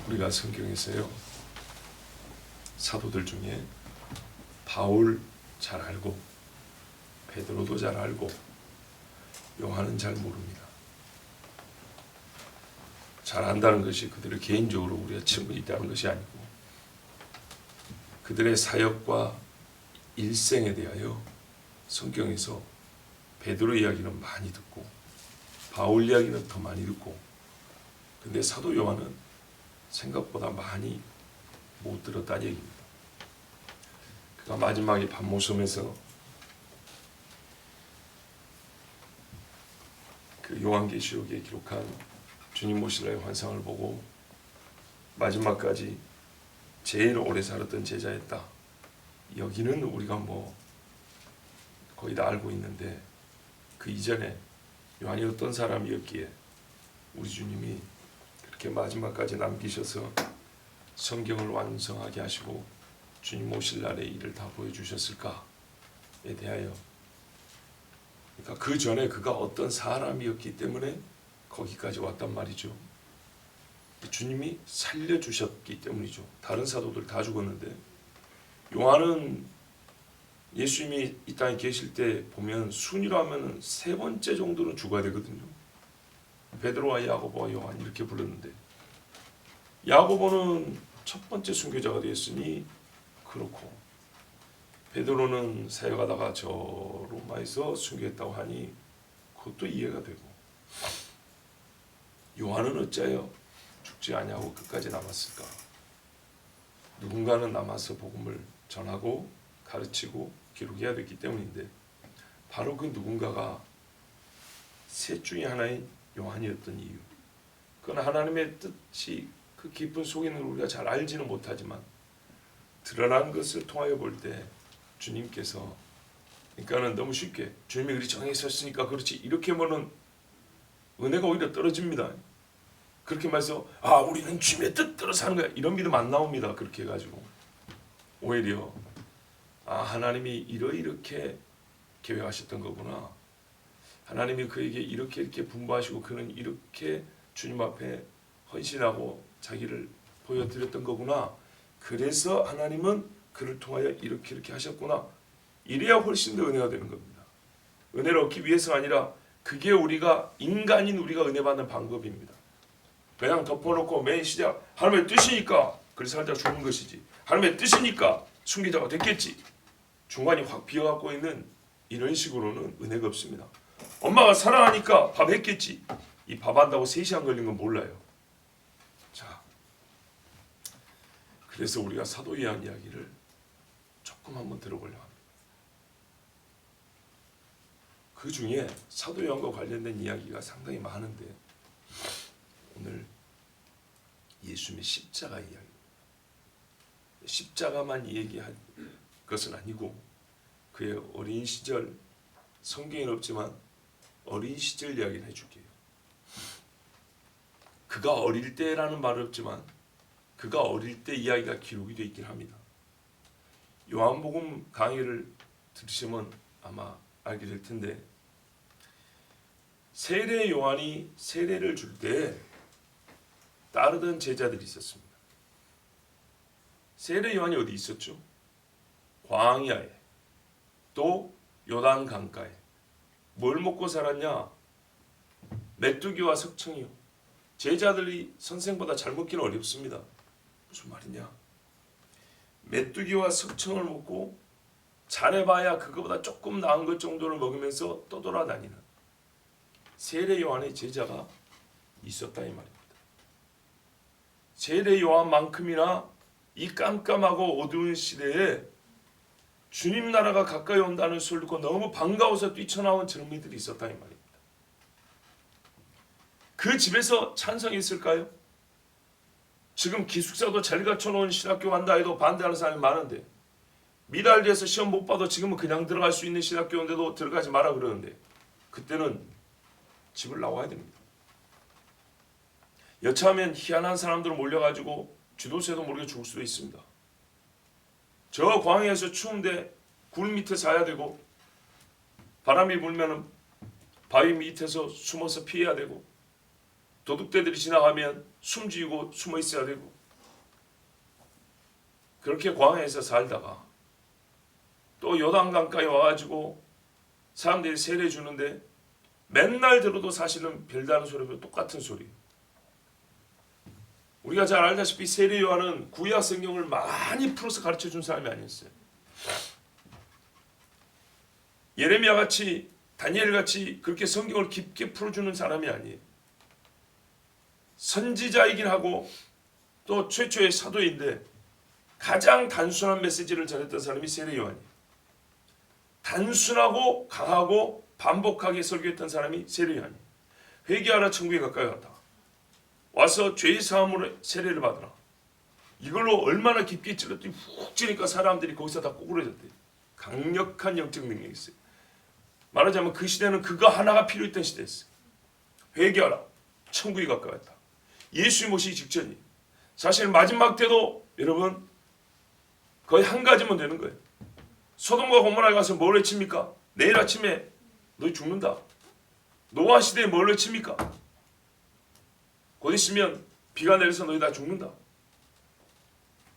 우리가 성경에서요, 사도들 중에 바울 잘 알고 베드로도 잘 알고 요한은 잘 모릅니다. 잘 안다는 것이 그들의 개인적으로 우리가 친분이 있다는 것이 아니고 그들의 사역과 일생에 대하여 성경에서 베드로 이야기는 많이 듣고 바울 이야기는 더 많이 듣고, 근데 사도 요한은 생각보다 많이 못 들었다는 얘기입니다. 그가 마지막에 밤모섬에서 그 요한계시록에 기록한 주님 모실라의 환상을 보고 마지막까지 제일 오래 살았던 제자였다. 여기는 우리가 거의 다 알고 있는데 그 이전에 요한이 어떤 사람이었기에 우리 주님이 그렇게 마지막까지 남기셔서 성경을 완성하게 하시고 주님 오실 날의 일을 다 보여주셨을까에 대하여, 그러니까 그 전에 그가 어떤 사람이었기 때문에 거기까지 왔단 말이죠. 주님이 살려주셨기 때문이죠. 다른 사도들 다 죽었는데 요한은 예수님이 이 땅에 계실 때 보면 순위로 하면 세 번째 정도는 죽어야 되거든요. 베드로와 야고보와 요한 이렇게 불렀는데 야고보는 첫 번째 순교자가 되었으니 그렇고, 베드로는 사역하다가 저 로마에서 순교했다고 하니 그것도 이해가 되고, 요한은 어찌하여 죽지 아니하고 끝까지 남았을까? 누군가는 남아서 복음을 전하고 가르치고 기록해야 됐기 때문인데 바로 그 누군가가 셋 중에 하나인 요한이었던 이유, 그건 하나님의 뜻이 그 깊은 속에 있는 걸 우리가 잘 알지는 못하지만 드러난 것을 통하여 볼 때 주님께서, 그러니까는 너무 쉽게 주님이 그리 정했었으니까 그렇지 이렇게 보면 은혜가 오히려 떨어집니다. 그렇게 말해서 우리는 주님의 뜻대로 사는 거야 이런 믿음 안 나옵니다. 그렇게 해가지고 오히려 하나님이 이렇게 계획하셨던 거구나, 하나님이 그에게 이렇게 분부하시고 그는 이렇게 주님 앞에 헌신하고 자기를 보여드렸던 거구나, 그래서 하나님은 그를 통하여 이렇게 하셨구나, 이래야 훨씬 더 은혜가 되는 겁니다. 은혜를 얻기 위해서가 아니라 그게 우리가 인간인 우리가 은혜 받는 방법입니다. 그냥 덮어놓고 맨 시작 하나님의 뜻이니까 그래서 살짝 죽은 것이지, 하나님의 뜻이니까 순교자가 됐겠지, 중간이 확 비어갖고 있는 이런 식으로는 은혜가 없습니다. 엄마가 사랑하니까 밥 했겠지, 이 밥 한다고 3시간 걸린 건 몰라요. 자, 그래서 우리가 사도 요한 이야기를 조금 한번 들어보려고 합니다. 그 중에 사도 요한과 관련된 이야기가 상당히 많은데 오늘 예수님의 십자가 이야기, 십자가만 얘기할 것은 아니고 그의 어린 시절, 성경에는 없지만 어린 시절 이야기를 해줄게요. 그가 어릴 때라는 말은 없지만 그가 어릴 때 이야기가 기록이 되어 있긴 합니다. 요한복음 강의를 들으시면 아마 알게 될 텐데 세례 요한이 세례를 줄 때 따르던 제자들이 있었습니다. 세례 요한이 어디 있었죠? 광야에, 또 요단 강가에. 뭘 먹고 살았냐? 메뚜기와 석청이요. 제자들이 선생보다 잘 먹기는 어렵습니다. 무슨 말이냐? 메뚜기와 석청을 먹고 잘해봐야 그거보다 조금 나은 것 정도를 먹으면서 떠돌아다니는 세례 요한의 제자가 있었다 이 말입니다. 세례 요한만큼이나 이 깜깜하고 어두운 시대에 주님 나라가 가까이 온다는 소리를 듣고 너무 반가워서 뛰쳐나온 젊은이들이 있었다 이 말입니다. 그 집에서 찬성이 있을까요? 지금 기숙사도 잘 갖춰놓은 신학교 간다 해도 반대하는 사람이 많은데, 미달리에서 시험 못 봐도 지금은 그냥 들어갈 수 있는 신학교인데도 들어가지 마라 그러는데 그때는 집을 나와야 됩니다. 여차하면 희한한 사람들 몰려가지고 쥐도새도 모르게 죽을 수도 있습니다. 저 광야에서 추운데 굴 밑에 자야 되고 바람이 불면 바위 밑에서 숨어서 피해야 되고 도둑대들이 지나가면 숨지고 숨어 있어야 되고, 그렇게 광야에서 살다가 또 요단강가에 와가지고 사람들이 세례 주는데 맨날 들어도 사실은 별다른 소리보다 똑같은 소리. 우리가 잘 알다시피 세례 요한은 구약 성경을 많이 풀어서 가르쳐 준 사람이 아니었어요. 예레미야 같이 다니엘 같이 그렇게 성경을 깊게 풀어주는 사람이 아니에요. 선지자이긴 하고 또 최초의 사도인데 가장 단순한 메시지를 전했던 사람이 세례 요한이에요. 단순하고 강하고 반복하게 설교했던 사람이 세례 요한이에요. 회개하라, 천국에 가까이 왔다. 와서 죄의 사함으로 세례를 받으라. 이걸로 얼마나 깊게 찔렀더니 훅 찌니까 사람들이 거기서 다 꼬꾸라졌대요. 강력한 영적 능력이 있어요. 말하자면 그 시대는 그거 하나가 필요했던 시대였어요. 회개하라, 천국이 가까이 왔다. 예수님 오시기 직전이. 사실 마지막 때도 여러분 거의 한 가지면 되는 거예요. 소돔과 고모라에 가서 뭘 외칩니까? 내일 아침에 너희 죽는다. 노아 시대에 뭘 외칩니까? 곧 있으면 비가 내려서 너희 다 죽는다.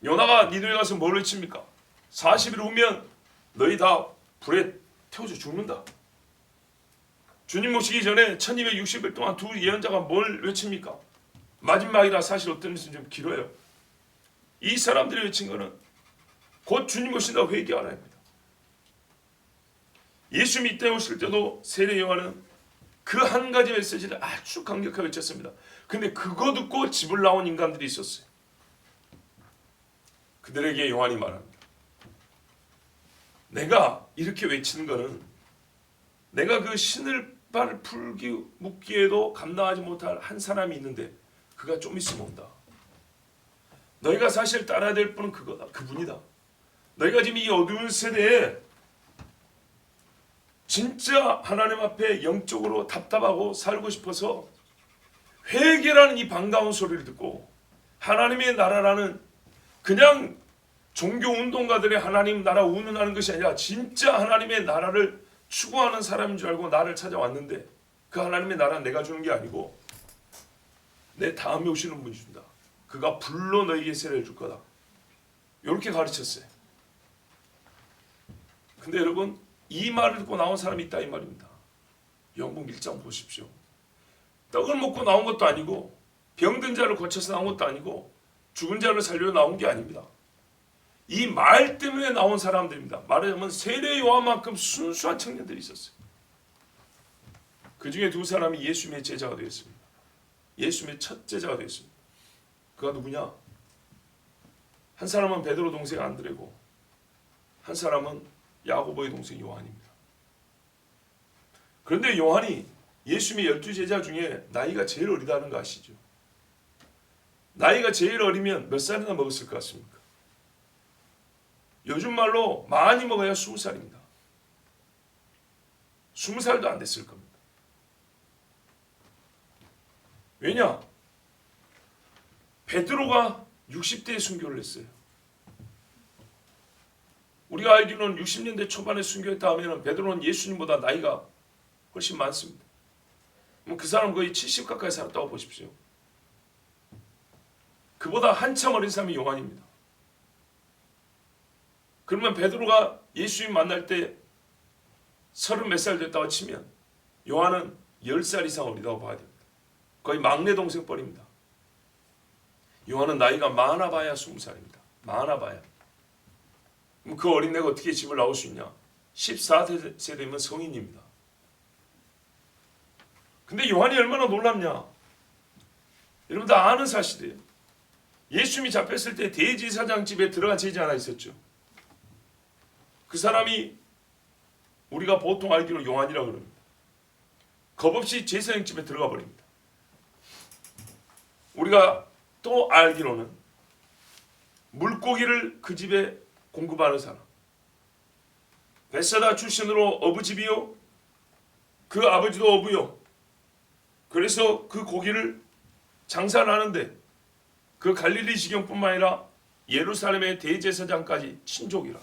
요나가 니느웨 가서 뭘 외칩니까? 40일 후면 너희 다 불에 태워져 죽는다. 주님 오시기 전에 1260일 동안 두 예언자가 뭘 외칩니까? 마지막이라 사실 어떤 것은 좀 길어요. 이 사람들이 외친 거는 곧 주님 오신다고 회개하라 합니다. 예수님이 이때 오실 때도 세례 요한은 그 한 가지 메시지를 아주 강력하게 외쳤습니다. 근데 그거 듣고 집을 나온 인간들이 있었어요. 그들에게 요한이 말합니다. 내가 이렇게 외치는 거는 내가 그 신을 풀기 묶기에도 감당하지 못할 한 사람이 있는데 그가 좀 있으면 온다. 너희가 사실 따라야 될 분은 그거다. 그분이다. 너희가 지금 이 어두운 세대에 진짜 하나님 앞에 영적으로 답답하고 살고 싶어서 회개라는 이 반가운 소리를 듣고 하나님의 나라라는 그냥 종교 운동가들의 하나님 나라 운운하는 것이 아니라 진짜 하나님의 나라를 추구하는 사람인 줄 알고 나를 찾아왔는데 그 하나님의 나라는 내가 주는 게 아니고 내 다음에 오시는 분이 준다. 그가 불러 너희에게 세례를 줄 거다. 이렇게 가르쳤어요. 근데 여러분 이 말을 듣고 나온 사람이 있다 이 말입니다. 요한복음 1장 보십시오. 떡을 먹고 나온 것도 아니고 병든 자를 고쳐서 나온 것도 아니고 죽은 자를 살려 나온 게 아닙니다. 이 말 때문에 나온 사람들입니다. 말하자면 세례 요한만큼 순수한 청년들이 있었어요. 그 중에 두 사람이 예수님의 제자가 되었습니다. 예수님의 첫 제자가 되었습니다. 그가 누구냐? 한 사람은 베드로 동생 안드레고 한 사람은 야고보의 동생 요한입니다. 그런데 요한이 예수님의 12제자 중에 나이가 제일 어리다는 거 아시죠? 나이가 제일 어리면 몇 살이나 먹었을 것 같습니까? 요즘 말로 많이 먹어야 20살입니다. 20살도 안 됐을 겁니다. 왜냐? 베드로가 60대에 순교를 했어요. 우리가 알기로는 60년대 초반에 순교했다 하면 베드로는 예수님보다 나이가 훨씬 많습니다. 그 사람 거의 70 가까이 살았다고 보십시오. 그보다 한참 어린 사람이 요한입니다. 그러면 베드로가 예수님 만날 때 30 몇 살 됐다고 치면 요한은 10살 이상 어리다고 봐야 됩니다. 거의 막내 동생 뻘입니다. 요한은 나이가 많아봐야 20살입니다. 많아봐야. 그럼 그 어린애가 어떻게 집을 나올 수 있냐? 14세 되면 성인입니다. 근데 요한이 얼마나 놀랍냐? 여러분 다 아는 사실이에요. 예수님이 잡혔을 때 대제사장 집에 들어간 제자 하나 있었죠. 그 사람이 우리가 보통 알기로 요한이라고 그럽니다. 겁없이 제사장 집에 들어가 버립니다. 우리가 또 알기로는 물고기를 그 집에 공급하는 사람, 베세다 출신으로 어부집이요 그 아버지도 어부요. 그래서 그 고기를 장사를 하는데 그 갈릴리 지경뿐만 아니라 예루살렘의 대제사장까지 친족이라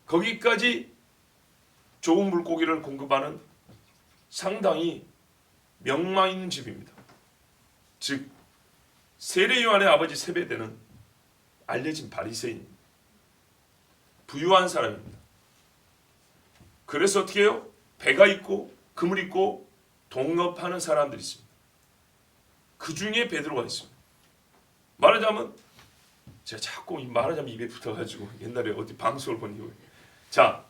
거기까지 좋은 물고기를 공급하는 상당히 명망 있는 집입니다. 즉 세례 요한의 아버지 세베대는 알려진 바리새인, 부유한 사람입니다. 그래서 어떻게 해요? 배가 있고 금을 있고 동업하는 사람들이 있습니다. 그 중에 베드로가 있습니다. 말하자면 제가 자꾸 말하자면 입에 붙어가지고 옛날에 어디 방송을 본 이후에 자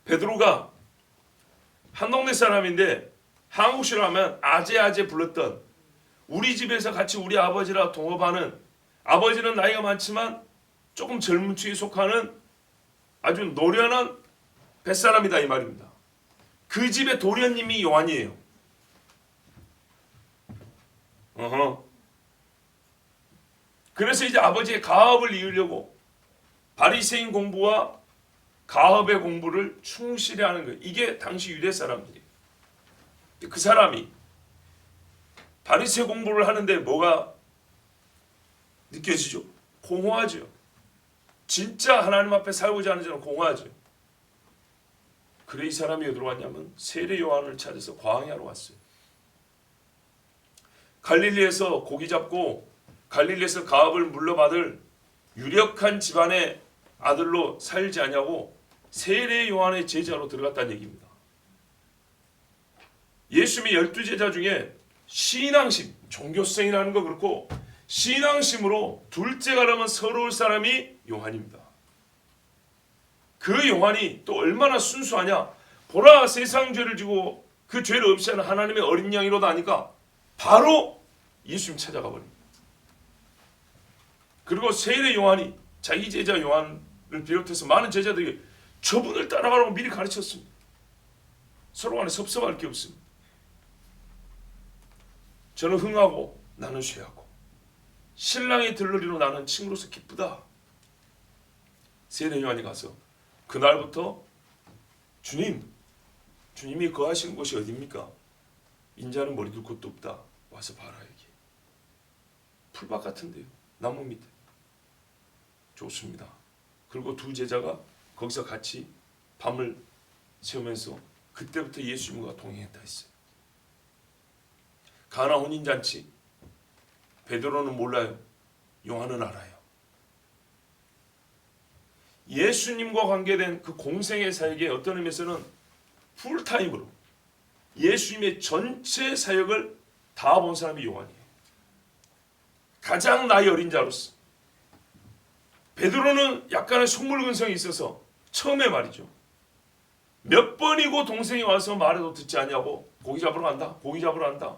베드로가 한 동네 사람인데 한국식으로 하면 아재아재 불렀던 우리 집에서 같이 우리 아버지랑 동업하는 아버지는 나이가 많지만 조금 젊은 층에 속하는 아주 노련한 뱃사람이다 이 말입니다. 그 집의 도련님이 요한이에요. 그래서 이제 아버지의 가업을 이으려고 바리새인 공부와 가업의 공부를 충실히 하는 거예요. 이게 당시 유대 사람들이에요. 그 사람이 바리새 공부를 하는데 뭐가 느껴지죠? 공허하죠. 진짜 하나님 앞에 살고자 하는 자는 공허하죠. 그래 이 사람이 어디로 왔냐면 세례 요한을 찾아서 광야로 왔어요. 갈릴리에서 고기 잡고 갈릴리에서 가업을 물려받을 유력한 집안의 아들로 살지 않냐고 세례 요한의 제자로 들어갔다는 얘기입니다. 예수님의 12제자 중에 신앙심, 종교성이라는 거 그렇고 신앙심으로 둘째가 라면 서러울 사람이 요한입니다. 그 요한이 또 얼마나 순수하냐. 보라 세상 죄를 지고 그 죄를 없이 하는 하나님의 어린 양이로다 하니까 바로 예수님 찾아가 버립니다. 그리고 세례 요한이 자기 제자 요한을 비롯해서 많은 제자들에게 저분을 따라가라고 미리 가르쳤습니다. 서로 간에 섭섭할 게 없습니다. 저는 흥하고 나는 쇠하고 신랑의 들러리로 나는 친구로서 기쁘다. 세례 요한이 가서 그날부터 주님이 거하시는 곳이 어디입니까? 인자는 머리 둘 곳도 없다. 와서 봐라 여기. 풀밭 같은데요. 나무 밑에. 좋습니다. 그리고 두 제자가 거기서 같이 밤을 새우면서 그때부터 예수님과 동행했다 했어요. 가나 혼인잔치. 베드로는 몰라요. 요한은 알아요. 예수님과 관계된 그 공생의 사역에 어떤 의미에서는 풀타임으로 예수님의 전체 사역을 다 본 사람이 요한이에요. 가장 나이 어린 자로서. 베드로는 약간의 속물근성이 있어서 처음에 말이죠. 몇 번이고 동생이 와서 말해도 듣지 않냐고 고기 잡으러 간다. 고기 잡으러 간다.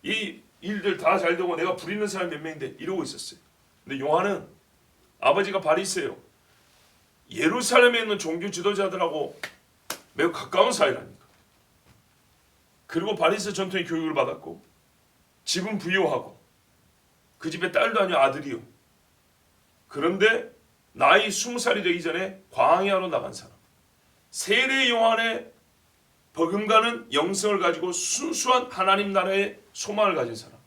이 일들 다 잘 되고 내가 부리는 사람이 몇 명인데 이러고 있었어요. 근데 요한은 아버지가 바리새요. 예루살렘에 있는 종교 지도자들하고 매우 가까운 사이라니까. 그리고 바리새 전통의 교육을 받았고 집은 부유하고 그 집에 딸도 아니고 아들이요. 그런데 나이 20살이 되기 전에 광야로 나간 사람. 세례 요한의 버금가는 영성을 가지고 순수한 하나님 나라의 소망을 가진 사람.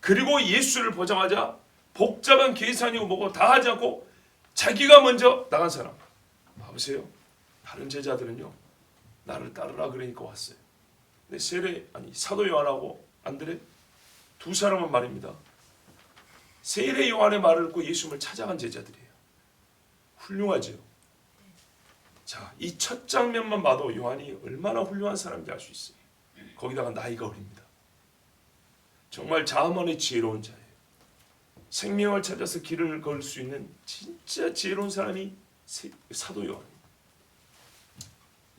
그리고 예수를 보자마자 복잡한 계산이고 뭐고 다 하지 않고 자기가 먼저 나간 사람. 봐보세요. 다른 제자들은요. 나를 따르라 그러니까 왔어요. 근데 사도 요한하고 안드레 두 사람은 말입니다. 세례 요한의 말을 듣고 예수님을 찾아간 제자들이에요. 훌륭하죠. 자, 이 첫 장면만 봐도 요한이 얼마나 훌륭한 사람인지 알 수 있어요. 거기다가 나이가 어립니다. 정말 자아만의 지혜로운 자예요. 생명을 찾아서 길을 걸 수 있는 진짜 지혜로운 사람이 사도 요한입니다.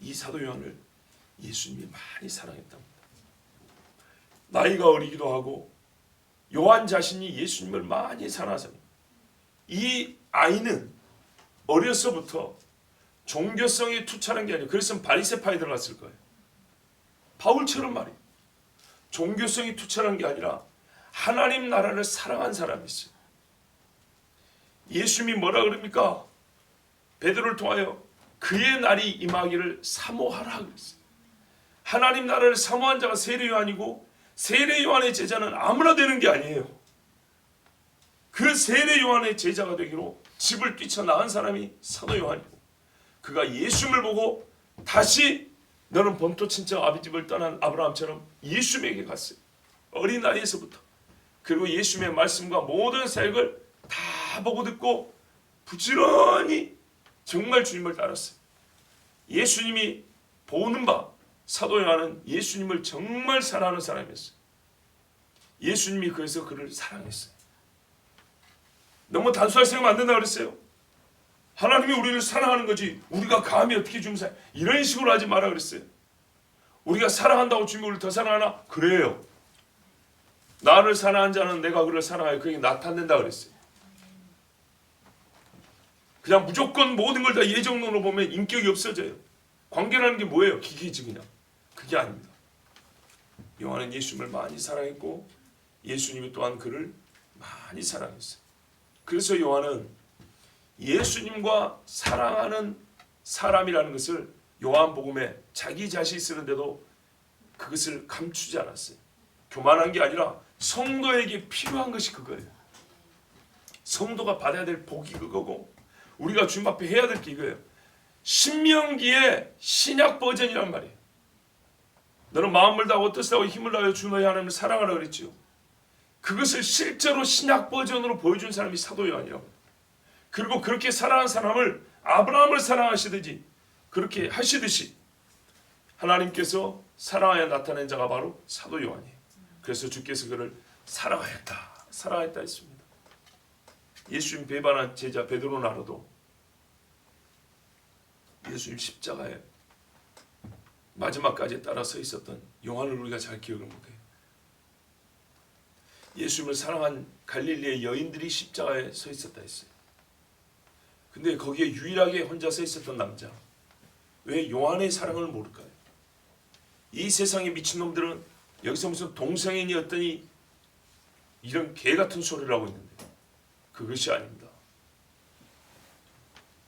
이 사도 요한을 예수님이 많이 사랑했답니다. 나이가 어리기도 하고 요한 자신이 예수님을 많이 사랑하잖아요. 이 아이는 어려서부터 종교성이 투철한 게 아니에요. 그랬으면 바리새파에 들어갔을 거예요. 바울처럼 말이에요. 종교성이 투철한 게 아니라 하나님 나라를 사랑한 사람이 있어요. 예수님이 뭐라 그럽니까? 베드로를 통하여 그의 날이 임하기를 사모하라 그랬어요. 하나님 나라를 사모한 자가 세례 요한이고 세례 요한의 제자는 아무나 되는 게 아니에요. 그 세례 요한의 제자가 되기로 집을 뛰쳐나간 사람이 사도 요한이고 그가 예수님을 보고 다시 너는 본토 친척 아비 집을 떠난 아브라함처럼 예수님에게 갔어요. 어린 나이에서부터. 그리고 예수님의 말씀과 모든 사역을 다 보고 듣고 부지런히 정말 주님을 따랐어요. 예수님이 보는 바 사도 요한은 예수님을 정말 사랑하는 사람이었어요. 예수님이 그래서 그를 사랑했어요. 너무 단순하게 생각하면 안 된다 그랬어요. 하나님이 우리를 사랑하는 거지 우리가 감히 어떻게 주님 사랑 이런 식으로 하지 마라 그랬어요. 우리가 사랑한다고 주님이 우리를 더 사랑하나? 그래요. 나를 사랑한 자는 내가 그를 사랑하여 그에게 나타낸다 그랬어요. 그냥 무조건 모든 걸 다 예정론으로 보면 인격이 없어져요. 관계라는 게 뭐예요? 기계지 그냥. 그게 아닙니다. 요한은 예수님을 많이 사랑했고 예수님이 또한 그를 많이 사랑했어요. 그래서 요한은 예수님과 사랑하는 사람이라는 것을 요한복음에 자기 자신이 쓰는데도 그것을 감추지 않았어요. 교만한 게 아니라 성도에게 필요한 것이 그거예요. 성도가 받아야 될 복이 그거고 우리가 주님 앞에 해야 될 게 이거예요. 신명기의 신약 버전이란 말이에요. 너는 마음을 다하고 뜻을 다하고 힘을 다하여 주 너희 하나님을 사랑하라 그랬지요. 그것을 실제로 신약 버전으로 보여준 사람이 사도 요한이라고. 그리고 그렇게 사랑한 사람을 아브라함을 사랑하시듯이 그렇게 하시듯이 하나님께서 사랑하여 나타낸 자가 바로 사도 요한이에요. 그래서 주께서 그를 사랑하였다 했습니다. 예수님 배반한 제자 베드로 나로도 예수님 십자가에 마지막까지 따라 서 있었던 요한을 우리가 잘 기억을 못해요. 예수님을 사랑한 갈릴리의 여인들이 십자가에 서 있었다 했어요. 근데 거기에 유일하게 혼자 서 있었던 남자, 왜 요한의 사랑을 모를까요? 이 세상의 미친놈들은 여기서 무슨 동성애인이었더니 이런 개같은 소리를 하고 있는데 그것이 아닙니다.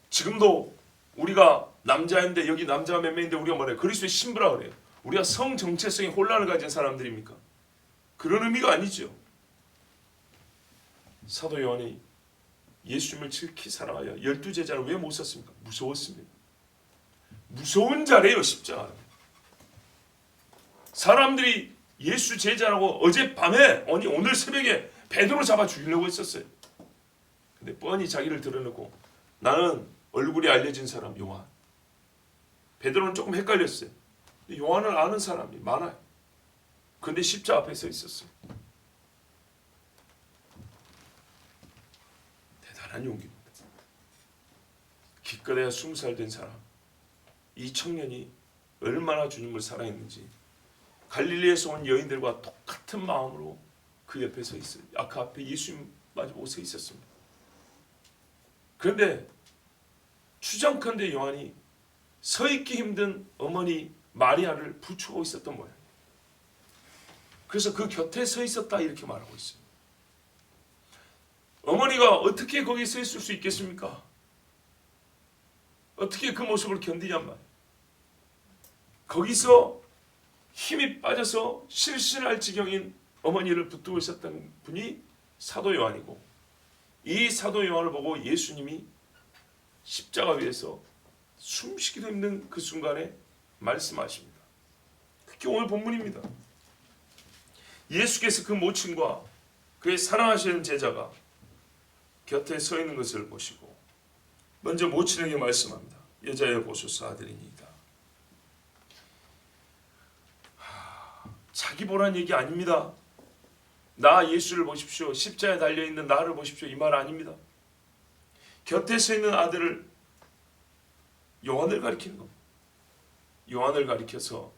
지금도 우리가 남자인데 여기 남자가 몇 명인데 우리가 뭐래요? 그리스도의 신부라 그래요. 우리가 성 정체성의 혼란을 가진 사람들입니까? 그런 의미가 아니죠. 사도 요한이 예수님을 지극히 사랑하여 12제자를 왜 못 썼습니까? 무서웠습니다. 무서운 자래요 십자가는. 사람들이 예수 제자라고 어젯밤에 아니 오늘 새벽에 베드로 잡아 죽이려고 했었어요. 근데 뻔히 자기를 드러내고 나는 얼굴이 알려진 사람 요한. 베드로는 조금 헷갈렸어요. 요한을 아는 사람이 많아요. 그런데 십자가 앞에 서 있었어요. 대단한 용기입니다. 기껏해야 20살 된 사람. 이 청년이 얼마나 주님을 사랑했는지 갈릴리에서 온 여인들과 똑같은 마음으로 그 옆에 서 있어요. 그 앞에 예수님 마주보고 서 있었습니다. 그런데 추정컨대 요한이 서 있기 힘든 어머니 마리아를 부추고 있었던 모양이에요. 그래서 그 곁에 서 있었다 이렇게 말하고 있어요. 어머니가 어떻게 거기 서 있을 수 있겠습니까? 어떻게 그 모습을 견디냔 말이에요. 거기서 힘이 빠져서 실신할 지경인 어머니를 붙들고 있었던 분이 사도 요한이고 이 사도 요한을 보고 예수님이 십자가 위에서 숨쉬기도 힘든 그 순간에 말씀하십니다. 그게 오늘 본문입니다. 예수께서 그 모친과 그의 사랑하시는 제자가 곁에 서 있는 것을 보시고 먼저 모친에게 말씀합니다. 여자여 보소서 아들이니이다. 자기 보란 얘기 아닙니다. 나 예수를 보십시오. 십자가에 달려있는 나를 보십시오. 이 말 아닙니다. 곁에 서 있는 아들을 요한을 가리키는 겁니다. 요한을 가리켜서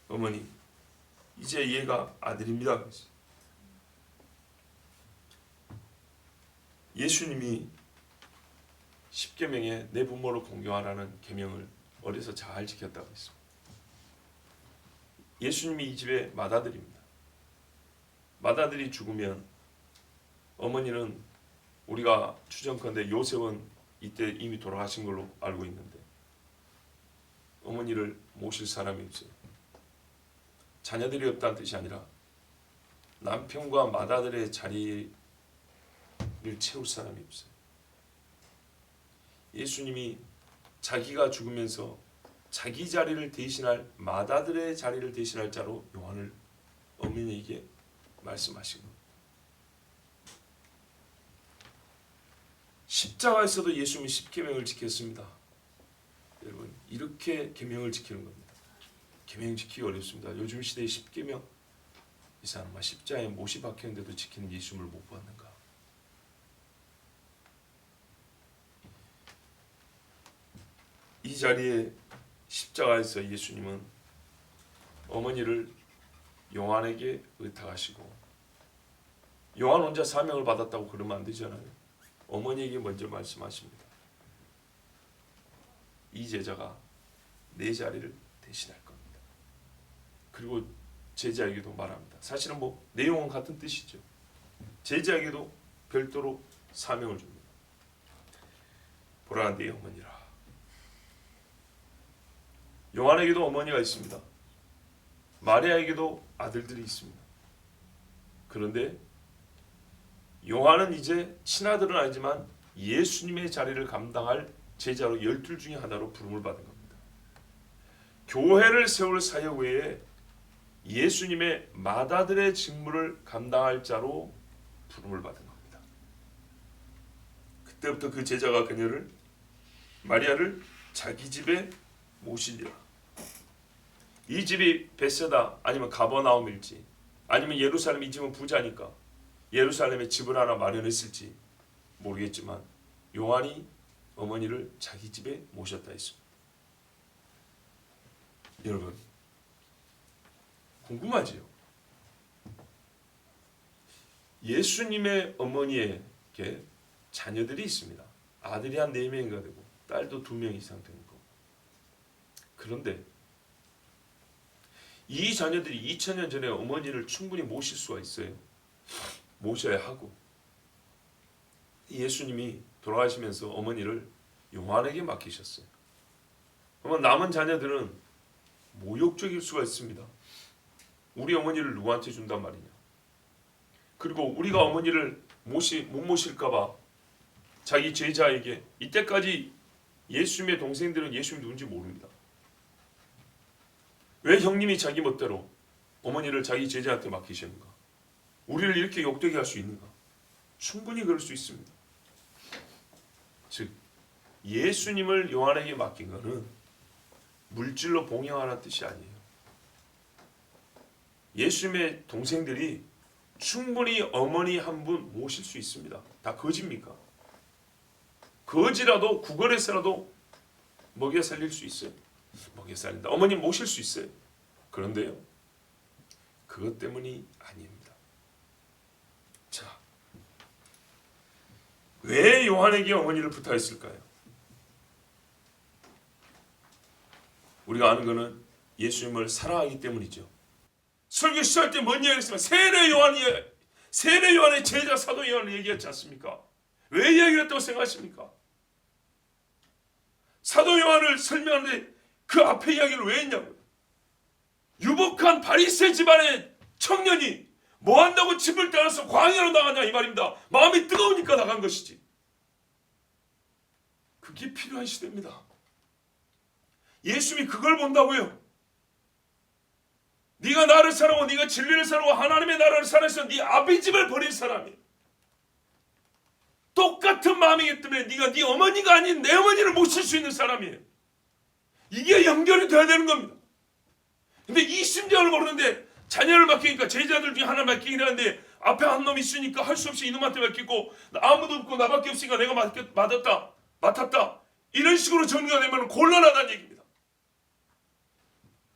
어머니 이제 얘가 아들입니다. 예수님이 십계명에 내 부모를 공경하라는 계명을 어려서 잘 지켰다고 했습니다. 예수님이 이 집의 맏아들입니다. 맏아들이 죽으면 어머니는 우리가 추정컨대 요셉은 이때 이미 돌아가신 걸로 알고 있는데 어머니를 모실 사람이 없어요. 자녀들이 없다는 뜻이 아니라 남편과 맏아들의 자리를 채울 사람이 없어요. 예수님이 자기가 죽으면서 자기 자리를 대신할 맏아들의 자리를 대신할 자로 요한을 어머니에게 말씀하신 겁니다. 십자가에서도 예수님이 십계명을 지켰습니다. 여러분, 이렇게 계명을 지키는 겁니다. 계명 지키기 어렵습니다. 요즘 시대의 십계명, 이 사람아 십자가에 못이 박혔는데도 지키는 예수님을 못 봤는가? 이 자리에 십자가에서 예수님은 어머니를 요한에게 의탁하시고, 요한 혼자 사명을 받았다고 그러면 안 되잖아요. 어머니에게 먼저 말씀하십니다. 이 제자가 내 자리를 대신할 겁니다. 그리고 제자에게도 말합니다. 사실은 내용은 같은 뜻이죠. 제자에게도 별도로 사명을 줍니다. 보라 내 어머니라. 요한에게도 어머니가 있습니다. 마리아에게도 아들들이 있습니다. 그런데 요한은 이제 친아들은 아니지만 예수님의 자리를 감당할 제자로 12 중에 하나로 부름을 받은 겁니다. 교회를 세울 사역 외에 예수님의 맏아들의 직무를 감당할 자로 부름을 받은 겁니다. 그때부터 그 제자가 그녀를, 마리아를 자기 집에 모시니라. 이 집이 베세다 아니면 가버나움일지, 아니면 예루살렘, 이 집은 부자니까 예루살렘에 집을 하나 마련했을지 모르겠지만 요한이 어머니를 자기 집에 모셨다 했습니다. 여러분, 궁금하지요? 예수님의 어머니에게 자녀들이 있습니다. 아들이 한 4명인가 되고 딸도 2명 이상 되는 거. 그런데 이 자녀들이 2000년 전에 어머니를 충분히 모실 수가 있어요. 모셔야 하고, 예수님이 돌아가시면서 어머니를 요한에게 맡기셨어요. 그러면 남은 자녀들은 모욕적일 수가 있습니다. 우리 어머니를 누구한테 준단 말이냐. 그리고 우리가 어머니를 못 모실까 봐 자기 제자에게, 이때까지 예수님의 동생들은 예수님 누군지 모릅니다. 왜 형님이 자기 멋대로 어머니를 자기 제자한테 맡기시는가? 우리를 이렇게 욕되게 할 수 있는가? 충분히 그럴 수 있습니다. 즉 예수님을 요한에게 맡긴 것은 물질로 봉양하라는 뜻이 아니에요. 예수님의 동생들이 충분히 어머니 한 분 모실 수 있습니다. 다 거지입니까? 거지라도 구걸해서라도 먹여 살릴 수 있어요. 먹여 살린다. 어머니 모실 수 있어요. 그런데요, 그것 때문이 아닙니다. 자, 왜 요한에게 어머니를 부탁했을까요? 우리가 아는 것은 예수님을 사랑하기 때문이죠. 설교 시작할 때 뭔 이야기했으면 세례 요한의 제자 사도 요한을 얘기했지 않습니까? 왜 이야기를 했다고 생각하십니까? 사도 요한을 설명하는데 그 앞에 이야기를 왜 했냐고요? 유복한 바리새 집안의 청년이 뭐 한다고 집을 떠나서 광야로 나가냐 이 말입니다. 마음이 뜨거우니까 나간 것이지. 그게 필요한 시대입니다. 예수님이 그걸 본다고요. 네가 나를 사랑하고 네가 진리를 사랑하고 하나님의 나라를 사랑해서 네 아비 집을 버린 사람이 똑같은 마음이기 때문에 네가 네 어머니가 아닌 내 어머니를 모실 수 있는 사람이에요. 이게 연결이 돼야 되는 겁니다. 근데 이 심정을 모르는데 자녀를 맡기니까 제자들 중에 하나 맡기긴 하는데 앞에 한 놈이 있으니까 할 수 없이 이놈한테 맡기고 아무도 없고 나밖에 없으니까 내가 맡았다. 이런 식으로 정리가 되면 곤란하다는 얘기입니다.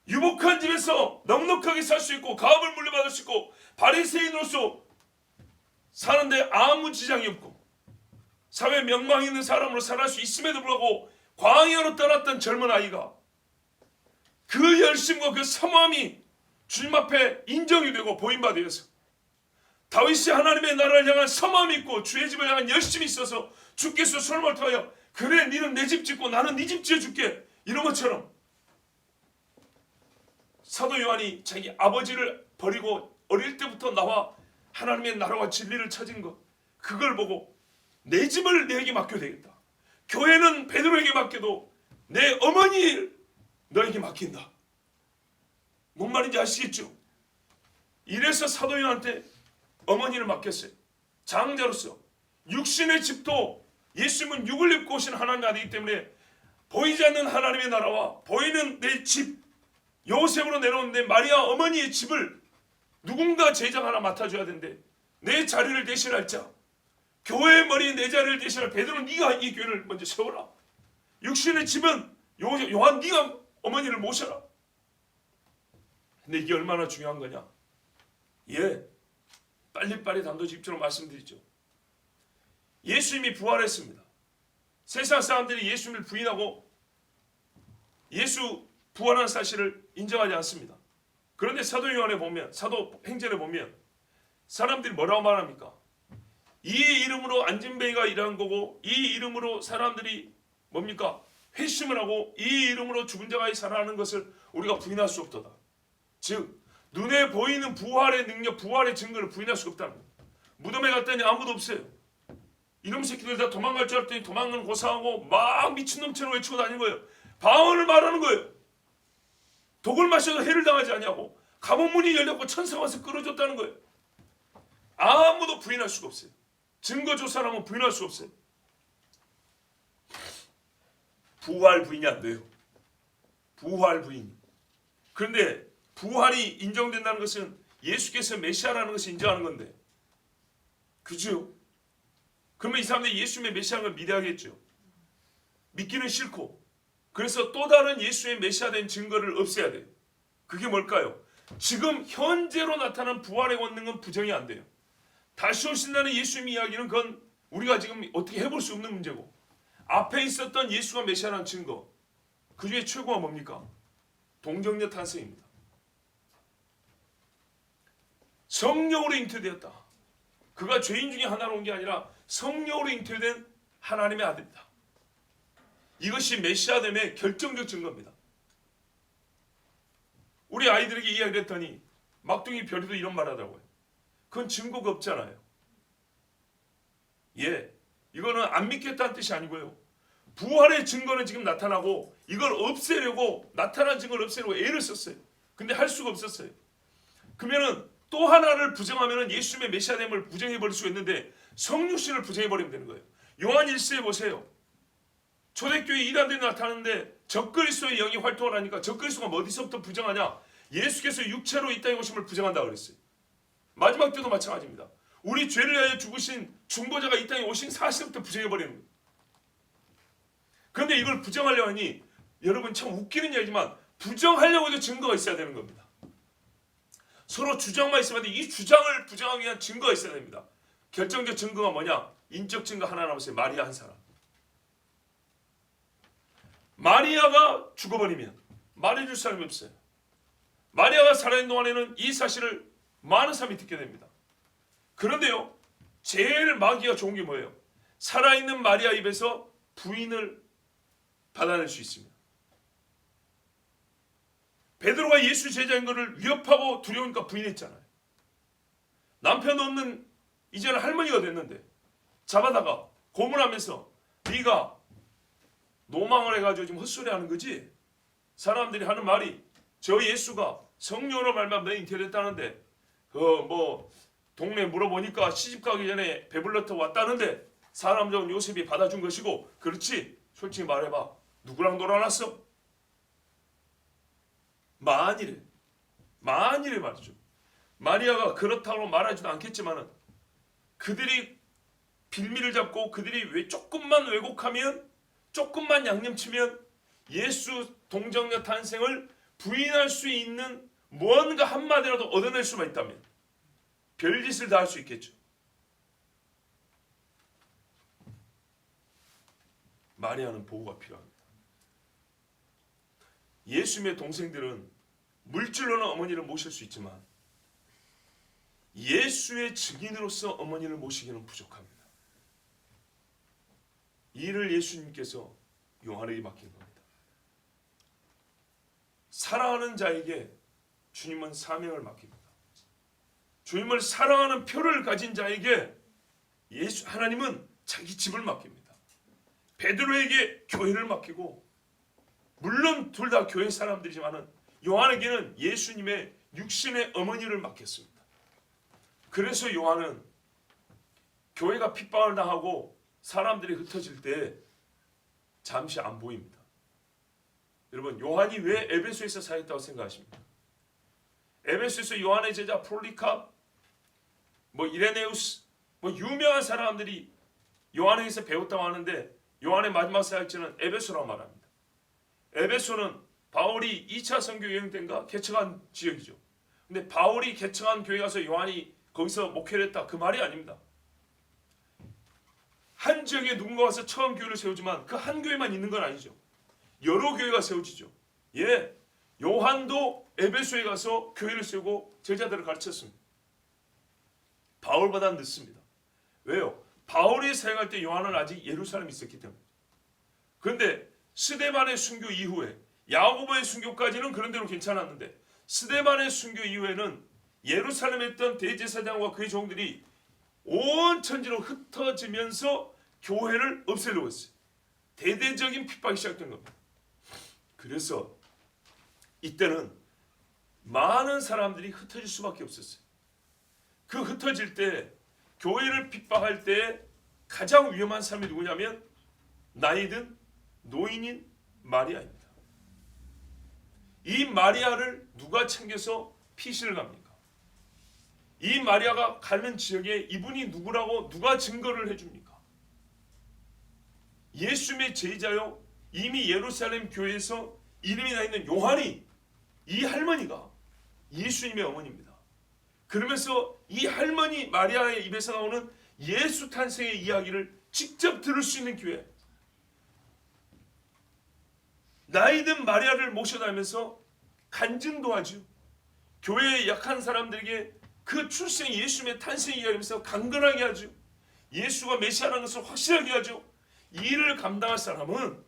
유복한 집에서 넉넉하게 살 수 있고 가업을 물려받을 수 있고 바리새인으로서 사는데 아무 지장이 없고 사회 명망 있는 사람으로 살아갈 수 있음에도 불구하고 광야로 떠났던 젊은 아이가 그 열심과 그 사모함이 주님 앞에 인정이 되고 보임받으면서 다윗이 하나님의 나라를 향한 사모함이 있고 주의 집을 향한 열심이 있어서 주께서 솔로몬을 통하여 그래 너는 내 집 짓고 나는 네 집 지어줄게 이런 것처럼 사도 요한이 자기 아버지를 버리고 어릴 때부터 나와 하나님의 나라와 진리를 찾은 것, 그걸 보고 내 집을 내게 맡겨도 되겠다. 교회는 베드로에게 맡겨도 내 어머니를 너에게 맡긴다. 뭔 말인지 아시겠죠? 이래서 사도 요한한테 어머니를 맡겼어요. 장자로서. 육신의 집도 예수님은 육을 입고 오신 하나님이 아니기 때문에 보이지 않는 하나님의 나라와 보이는 내 집, 요셉으로 내려오는데 마리아 어머니의 집을 누군가 제장 하나 맡아줘야 되는데 내 자리를 대신할 자, 교회의 머리에 내 자리를 대신할 베드로, 네가 이 교회를 먼저 세워라. 육신의 집은 요한 네가 어머니를 모셔라. 근데 이게 얼마나 중요한 거냐? 빨리빨리 단도직입적으로 말씀드리죠. 예수님이 부활했습니다. 세상 사람들이 예수님을 부인하고 예수 부활한 사실을 인정하지 않습니다. 그런데 사도행전에 보면, 사도행전에 보면 사람들이 뭐라고 말합니까? 이 이름으로 안진뱅이가 일한 거고 이 이름으로 사람들이 뭡니까? 회심을 하고 이 이름으로 죽은 자가 살아나는 것을 우리가 부인할 수 없도다. 즉 눈에 보이는 부활의 능력, 부활의 증거를 부인할 수 없다는 거예요. 무덤에 갔더니 아무도 없어요. 이놈 새끼들 다 도망갈 줄 알았더니 도망가는 고사하고 막 미친놈처럼 외치고 다니는 거예요. 방언을 말하는 거예요. 독을 마셔도 해를 당하지 않냐고. 감옥 문이 열렸고 천사가 와서 끌어줬다는 거예요. 아무도 부인할 수가 없어요. 증거 조사를 하면 부인할 수 없어요. 부활 부인이 안 돼요. 부활 부인. 그런데 부활이 인정된다는 것은 예수께서 메시아라는 것을 인정하는 건데, 그죠? 그러면 이 사람들이 예수님의 메시아를 믿어야겠죠. 믿기는 싫고, 그래서 또 다른 예수의 메시아 된 증거를 없애야 돼요. 그게 뭘까요? 지금 현재로 나타난 부활의 권능은 부정이 안 돼요. 다시 오신다는 예수님 이야기는 그건 우리가 지금 어떻게 해볼 수 없는 문제고, 앞에 있었던 예수가 메시아라는 증거, 그 중에 최고가 뭡니까? 동정녀 탄생입니다. 성령으로 잉태되었다. 그가 죄인 중에 하나로 온 게 아니라 성령으로 잉태된 하나님의 아들이다. 이것이 메시아됨의 결정적 증거입니다. 우리 아이들에게 이야기를 했더니 막둥이 별이도 이런 말 하더라고요. 그건 증거가 없잖아요. 이거는 안 믿겠다는 뜻이 아니고요. 부활의 증거는 지금 나타나고 이걸 없애려고, 나타난 증거를 없애려고 애를 썼어요. 근데 할 수가 없었어요. 그러면은 또 하나를 부정하면은 예수님의 메시아됨을 부정해버릴 수 있는데 성육신을 부정해버리면 되는 거예요. 요한 1세에 보세요. 초대교회 이단들이 나타나는데 적그리스도의 영이 활동을 하니까 적그리스도가 어디서부터 부정하냐? 예수께서 육체로 이 땅에 오심을 부정한다 그랬어요. 마지막 때도 마찬가지입니다. 우리 죄를 위하여 죽으신 중보자가 이 땅에 오신 사실부터 부정해버리는 거예요. 그런데 이걸 부정하려고 하니 여러분 참 웃기는 얘기지만 부정하려고 해도 증거가 있어야 되는 겁니다. 서로 주장만 있으면 돼. 이 주장을 부정하기 위한 증거가 있어야 됩니다. 결정적 증거가 뭐냐? 인적 증거 하나 남았어요. 마리아 한 사람. 마리아가 죽어버리면 말해줄 사람이 없어요. 마리아가 살아있는 동안에는 이 사실을 많은 사람이 듣게 됩니다. 그런데요, 제일 마귀가 좋은 게 뭐예요? 살아있는 마리아 입에서 부인을 받아낼 수 있습니다. 베드로가 예수 제자인 것을 위협하고 두려우니까 부인했잖아요. 남편 없는 이제는 할머니가 됐는데 잡아다가 고문하면서 네가 노망을 해가지고 지금 헛소리하는 거지? 사람들이 하는 말이 저 예수가 성령으로 말미암아 잉태됐다는데 동네 물어보니까 시집가기 전에 배불렀다고 왔다는데 사람 좋은 요셉이 받아준 것이고, 그렇지? 솔직히 말해봐. 누구랑 놀아놨어? 만일에 말이죠. 마리아가 그렇다고 말하지도 않겠지만은 그들이 빌미를 잡고 그들이 왜 조금만 왜곡하면, 조금만 양념치면 예수 동정녀 탄생을 부인할 수 있는 뭔가 한마디라도 얻어낼 수만 있다면 별짓을 다 할 수 있겠죠. 마리아는 보호가 필요합니다. 예수님의 동생들은 물질로는 어머니를 모실 수 있지만 예수의 증인으로서 어머니를 모시기는 부족합니다. 이 일을 예수님께서 요한에게 맡긴 겁니다. 사랑하는 자에게 주님은 사명을 맡깁니다. 주님을 사랑하는 표를 가진 자에게 하나님은 자기 집을 맡깁니다. 베드로에게 교회를 맡기고, 물론 둘 다 교회 사람들이지만은 요한에게는 예수님의 육신의 어머니를 맡겼습니다. 그래서 요한은 교회가 핍박을 당하고 사람들이 흩어질 때 잠시 안 보입니다. 여러분, 요한이 왜 에베소에서 사역했다고 생각하십니까? 에베소에서 요한의 제자 폴리캅, 이레네우스, 유명한 사람들이 요한에게서 배웠다고 하는데, 요한의 마지막 사역지는 에베소라고 말합니다. 에베소는 바울이 2차 선교 여행 때인가 개척한 지역이죠. 근데 바울이 개척한 교회 가서 요한이 거기서 목회를 했다, 그 말이 아닙니다. 한 지역에 누군가 와서 처음 교회를 세우지만 그 한 교회만 있는 건 아니죠. 여러 교회가 세워지죠. 요한도 에베소에 가서 교회를 세우고 제자들을 가르쳤습니다. 바울보다 늦습니다. 왜요? 바울이 사역할 때 요한은 아직 예루살렘에 있었기 때문에. 그런데 스데반의 순교 이후에, 야고보의 순교까지는 그런 대로 괜찮았는데, 스데반의 순교 이후에는 예루살렘에 있던 대제사장과 그의 종들이 온 천지로 흩어지면서 교회를 없애려고 했어요. 대대적인 핍박이 시작된 겁니다. 그래서 이때는 많은 사람들이 흩어질 수밖에 없었어요. 그 흩어질 때, 교회를 핍박할 때 가장 위험한 사람이 누구냐면 나이든 노인인 마리아입니다. 이 마리아를 누가 챙겨서 피신을 갑니까? 이 마리아가 가는 지역에 이분이 누구라고 누가 증거를 해줍니까? 예수님의 제자요, 이미 예루살렘 교회에서 이름이 나 있는 요한이, 이 할머니가 예수님의 어머니입니다. 그러면서 이 할머니 마리아의 입에서 나오는 예수 탄생의 이야기를 직접 들을 수 있는 기회, 나이든 마리아를 모셔다니면서 간증도 하죠. 교회의 약한 사람들에게 그 출생, 예수님의 탄생 이야기하면서 강건하게 하죠. 예수가 메시아라는 것을 확실하게 하죠. 이 일을 감당할 사람은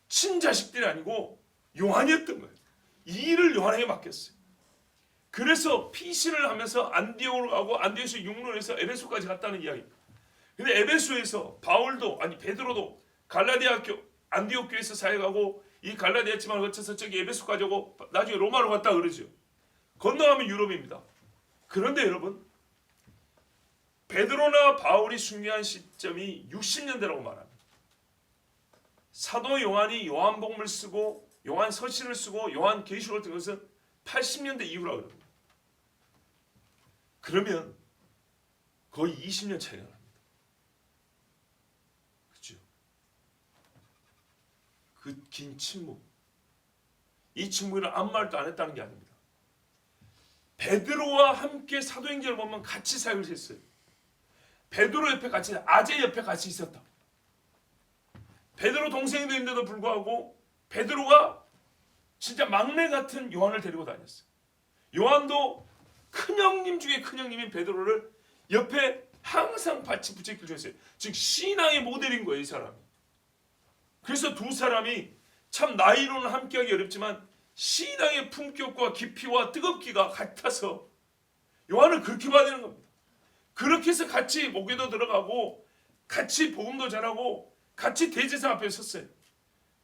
친자식들이 아니고 요한이었던 거예요. 이 일을 요한에게 맡겼어요. 그래서 피신을 하면서 안디옥으로 가고, 안디옥에서 육로에서 에베소까지 갔다는 이야기입니다. 근데 에베소에서 바울도, 베드로도 갈라디아 안디옥 교회에서 사역하고, 이 갈라디아 지방을 거쳐서 저기 에베소까지 오고 나중에 로마로 갔다 그러죠. 건너가면 유럽입니다. 그런데 여러분, 베드로나 바울이 순교한 시점이 60년대라고 말합니다. 사도 요한이 요한복음을 쓰고 요한 서신을 쓰고 요한 계시록을 쓴 것은 80년대 이후라고 그럽니다. 그러면 거의 20년 차이가 납니다. 그렇죠? 그 긴 침묵, 이 침묵에는 아무 말도 안 했다는 게 아닙니다. 베드로와 함께 사도행전을 보면 같이 사역을 했어요. 베드로 옆에 같이, 아제 옆에 같이 있었다. 베드로 동생이 되는데도 불구하고 베드로가 진짜 막내 같은 요한을 데리고 다녔어요. 요한도 큰형님 중에 큰형님인 베드로를 옆에 항상 같이 붙잡기를 했어요. 즉 신앙의 모델인 거예요, 이 사람이. 그래서 두 사람이 참 나이로는 함께하기 어렵지만 신앙의 품격과 깊이와 뜨겁기가 같아서 요한을 그렇게 받는 겁니다. 그렇게 해서 같이 목회도 들어가고 같이 복음도 전하고 같이 대제사 앞에 섰어요.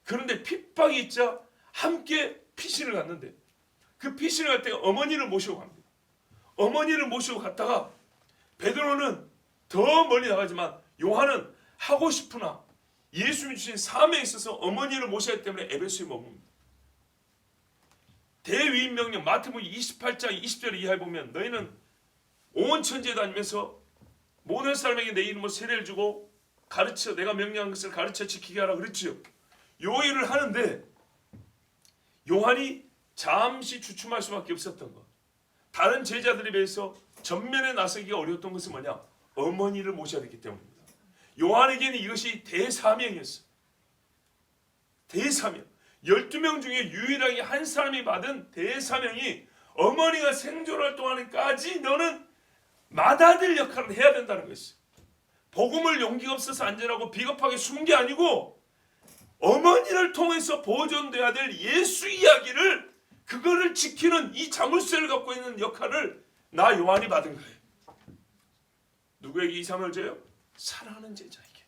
그런데 핍박이 있자 함께 피신을 갔는데, 그 피신을 갈 때 어머니를 모시고 갑니다. 어머니를 모시고 갔다가 베드로는 더 멀리 나가지만 요한은 하고 싶으나 예수님이 주신 사명에 있어서 어머니를 모셔야 하기 때문에 에베소에 머뭅니다. 대위임 명령 마태복음 28장 20절 이하에 보면 너희는 온 천지에 다니면서 모든 사람에게 내 이름으로 세례를 주고 가르쳐, 내가 명령한 것을 가르쳐 지키게 하라 그랬지요. 요 일을 하는데 요한이 잠시 주춤할 수밖에 없었던 것, 다른 제자들에 비해서 전면에 나서기가 어려웠던 것은 뭐냐? 어머니를 모셔야 됐기 때문입니다. 요한에게는 이것이 대사명이었어요. 대사명. 12명 중에 유일하게 한 사람이 받은 대사명이 어머니가 생존할 동안까지 너는 맏아들 역할을 해야 된다는 것이에요. 복음을 용기가 없어서 안전하고 비겁하게 숨은 게 아니고 어머니를 통해서 보존돼야 될 예수 이야기를, 그거를 지키는 이 자물쇠를 갖고 있는 역할을 나 요한이 받은 거예요. 누구에게 이 사명을 줘요? 사랑하는 제자에게.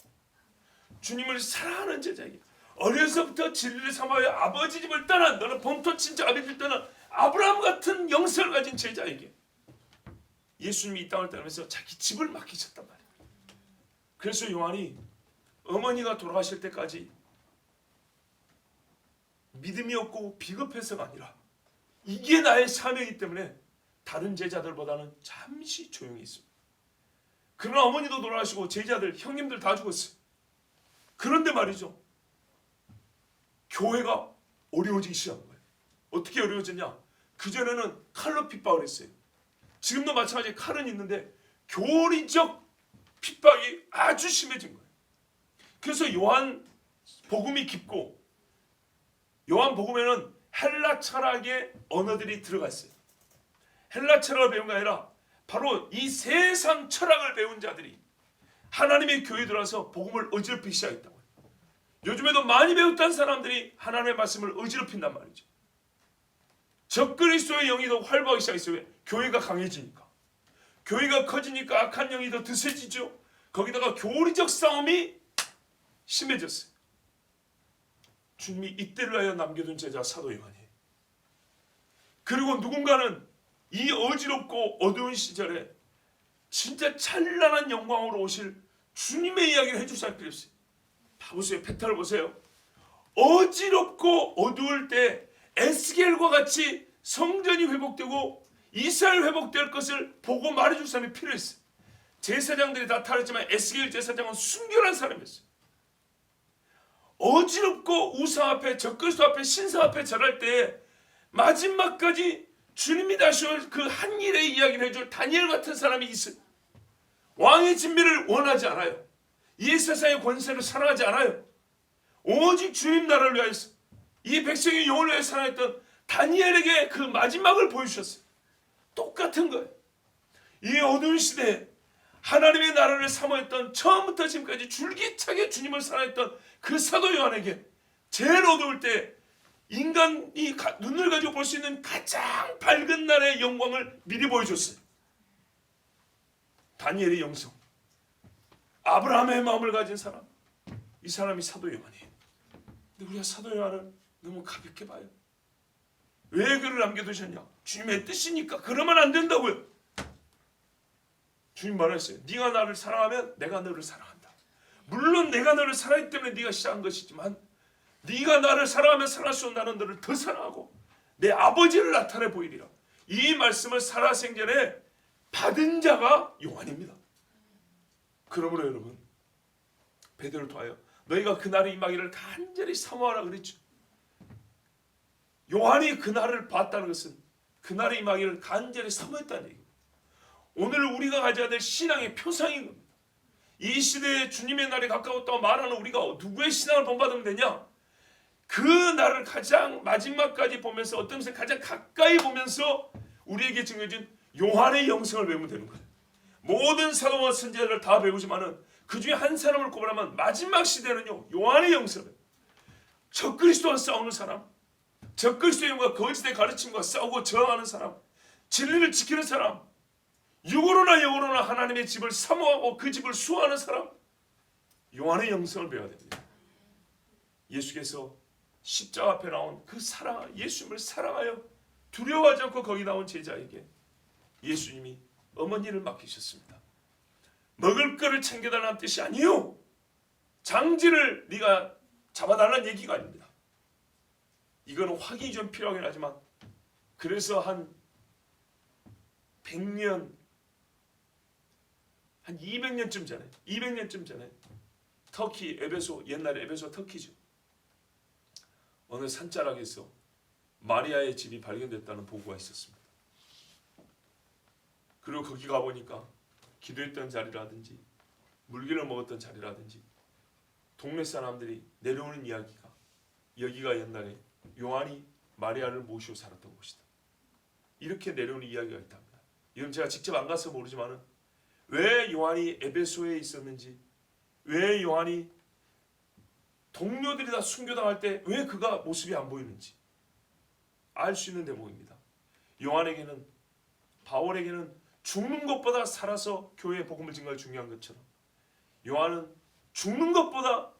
주님을 사랑하는 제자에게. 어려서부터 진리를 삼아야 아버지 집을 떠난, 너는 본토 친척 아비를 떠난 아브라함 같은 영성을 가진 제자에게, 예수님이 이 땅을 떠나면서 자기 집을 맡기셨단 말이에요. 그래서 요한이 어머니가 돌아가실 때까지 믿음이 없고 비겁해서가 아니라 이게 나의 사명이기 때문에 다른 제자들보다는 잠시 조용히 있습니다. 그러나 어머니도 돌아가시고 제자들, 형님들 다 죽었어요. 그런데 말이죠, 교회가 어려워지기 시작한 거예요. 어떻게 어려워졌냐? 그전에는 칼로 핍박을 했어요. 지금도 마찬가지로 칼은 있는데 교리적 핍박이 아주 심해진 거예요. 그래서 요한 복음이 깊고, 요한 복음에는 헬라 철학의 언어들이 들어가 있어요. 헬라 철학을 배운 게 아니라 바로 이 세상 철학을 배운 자들이 하나님의 교회에 들어와서 복음을 어지럽히기 시작했다고요. 요즘에도 많이 배웠다는 사람들이 하나님의 말씀을 어지럽힌단 말이죠. 적그리스도의 영이 더 활발하기 시작했어요. 왜? 교회가 강해지니까. 교회가 커지니까 악한 영이 더 드세지죠. 거기다가 교리적 싸움이 심해졌어요. 주님이 이때를 하여 남겨둔 제자 사도 요한이에요. 그리고 누군가는 이 어지럽고 어두운 시절에 진짜 찬란한 영광으로 오실 주님의 이야기를 해주셔야 필요 있어요. 봐보세요. 패턴을 보세요. 어지럽고 어두울 때 에스겔과 같이 성전이 회복되고 이스라엘 회복될 것을 보고 말해줄 사람이 필요했어요. 제사장들이 다 타락했지만 에스겔 제사장은 순결한 사람이었어요. 어지럽고 우상 앞에, 적그리스도 앞에, 신사 앞에 절할 때 마지막까지 주님이 다시 올 그 한 일의 이야기를 해줄 다니엘 같은 사람이 있어요. 왕의 진미를 원하지 않아요. 이 세상의 권세를 사랑하지 않아요. 오직 주님 나라를 위하여서 이 백성의 영혼을 위해 사랑했던 다니엘에게 그 마지막을 보여주셨어요. 똑같은 거예요. 이 어두운 시대에 하나님의 나라를 사모했던, 처음부터 지금까지 줄기차게 주님을 사랑했던 그 사도 요한에게 제일 어두울 때 인간이 눈을 가지고 볼 수 있는 가장 밝은 날의 영광을 미리 보여줬어요. 다니엘의 영성, 아브라함의 마음을 가진 사람, 이 사람이 사도 요한이에요. 근데 우리가 사도 요한을 너무 가볍게 봐요. 왜 글을 남겨두셨냐? 주님의 뜻이니까. 그러면 안 된다고요. 주님 말했어요. 네가 나를 사랑하면 내가 너를 사랑한다. 물론 내가 너를 사랑하기 때문에 네가 시작한 것이지만, 네가 나를 사랑하면 사랑할수록 나는 너를 더 사랑하고 내 아버지를 나타내 보이리라. 이 말씀을 살아생전에 받은 자가 요한입니다. 그러므로 여러분, 베드로를 통하여 너희가 그날이 임하기를 간절히 사모하라 그랬죠. 요한이 그날을 봤다는 것은 그날이 임하기를 간절히 사모했다는 얘기입니다. 오늘 우리가 가져야 될 신앙의 표상인 겁니다. 이 시대에 주님의 날이 가까웠다고 말하는 우리가 누구의 신앙을 본받으면 되냐? 그 날을 가장 마지막까지 보면서, 어떤 것을 가장 가까이 보면서 우리에게 증거해준 요한의 영성을 배우면 되는 거예요. 모든 사도와 선지자를 다 배우지만은 그 중에 한 사람을 꼽으라면 마지막 시대는요, 요한의 영성을. 적그리스도와 싸우는 사람, 적그리스도의 영과 거짓의 가르침과 싸우고 저항하는 사람, 진리를 지키는 사람, 육으로나 영으로나 하나님의 집을 사모하고 그 집을 수호하는 사람, 요한의 영성을 배워야 됩니다. 예수께서 십자가 앞에 나온 그 사랑, 예수님을 사랑하여 두려워하지 않고 거기 나온 제자에게 예수님이 어머니를 맡기셨습니다. 먹을 거를 챙겨달라는 뜻이 아니요, 장지를 네가 잡아달라는 얘기가 아닙니다. 이거는 확인이 좀 필요하긴 하지만, 그래서 한 100년, 한 200년쯤 전에 터키 에베소, 옛날에 에베소 터키죠. 어느 산자락에서 마리아의 집이 발견됐다는 보고가 있었습니다. 그리고 거기 가보니까 기도했던 자리라든지 물기를 먹었던 자리라든지 동네 사람들이 내려오는 이야기가, 여기가 옛날에 요한이 마리아를 모시고 살았던 곳이다, 이렇게 내려오는 이야기가 있답니다. 이건 제가 직접 안 가서 모르지만은 왜 요한이 에베소에 있었는지, 왜 요한이 동료들이 다 순교당할 때 왜 그가 모습이 안 보이는지 알 수 있는 대목입니다. 요한에게는, 바울에게는 죽는 것보다 살아서 교회의 복음을 증거할 중요한 것처럼, 요한은 죽는 것보다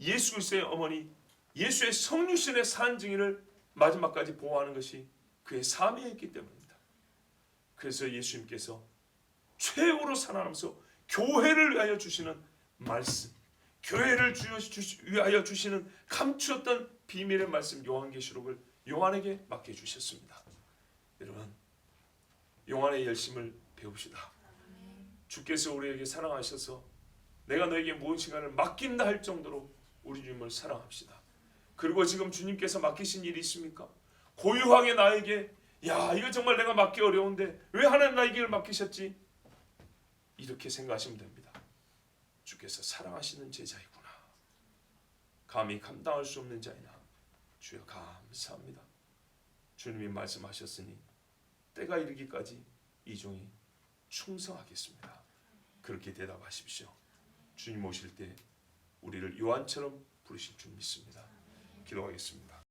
예수 그리스도의 어머니, 예수의 성육신의 산 증인을 마지막까지 보호하는 것이 그의 사명이었기 때문입니다. 그래서 예수님께서 최고로 살아나면서 교회를 위하여 주시는 말씀, 교회를 위하여 주시는 감추었던 비밀의 말씀 요한계시록을 요한에게 맡겨주셨습니다. 여러분, 요한의 열심을 배웁시다. 주께서 우리에게 사랑하셔서 내가 너에게 모든 시간을 맡긴다 할 정도로 우리 주님을 사랑합시다. 그리고 지금 주님께서 맡기신 일이 있습니까? 고유하게 나에게 야 이거 정말 내가 맡기 어려운데 왜 하나님 나에게 이걸 맡기셨지? 이렇게 생각하시면 됩니다. 주께서 사랑하시는 제자이구나. 감히 감당할 수 없는 자이나 주여 감사합니다. 주님이 말씀하셨으니 때가 이르기까지 이 종이 충성하겠습니다. 그렇게 대답하십시오. 주님 오실 때 우리를 요한처럼 부르실 줄 믿습니다. 기도하겠습니다.